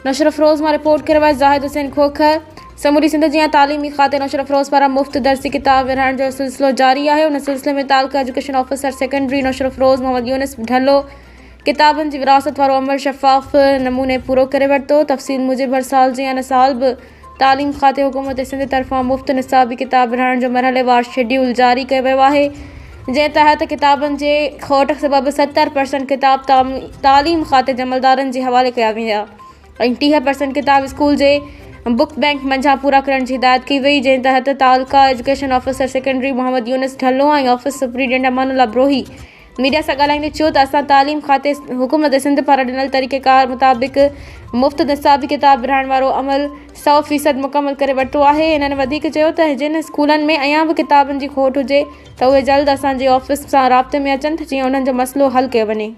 नौशर अफरोज़ मां रिपोर्ट करे रवायत ज़ाहिद हुसैन खोखर। समूरी सिंध जी तालीमी खाते नौशर अफरोज़ पारां मुफ़्त दर्सी किताब विरहाइण जो सिलसिलो जारी है। उन सिलसिले में taluka education officer secondary नौशर Afroz Mohammad Younis ढलो किताबनि जी विरासत वारो अमल शफ़ाफ़ नमूने पूरो करे वरितो। तफ़सील मूजिब हर साल जी इन साल बि तालीम खाते हुकूमत सिंध तरफ़ां मुफ़्त निसाबी किताब विरहाइण जो मरहलेवार शेड्यूल जारी कयो वियो आहे, जंहिं तहत किताबनि जे खोट सबबि 70% किताब तालीम खाते जे अमलदारनि जे हवाले कया वेंदा ऐं 30% किताब स्कूल जे बुक बैंक मंझां पूरा करण जी हिदायत की वई, जंहिं तहत taluka education officer secondary Mohammad Younis Dhalo ऐं office superintendent Amanullah Brohi media सां ॻाल्हाईंदे चयो त असां तालीम खाते हुकूमत सिंध पारां ॾिनल तरीक़ेकार मुताबिक़ मुफ़्त निसाबी किताब विरहाइण वारो अमल 100% मुकमल करे वरितो आहे। इन्हनि वधीक चयो त जिन स्कूलनि में अञा बि किताबनि जी खोट हुजे त उहे जल्द असांजे ऑफिस सां राब्ते में अचनि जीअं उन्हनि जो मसइलो हल कयो वञे।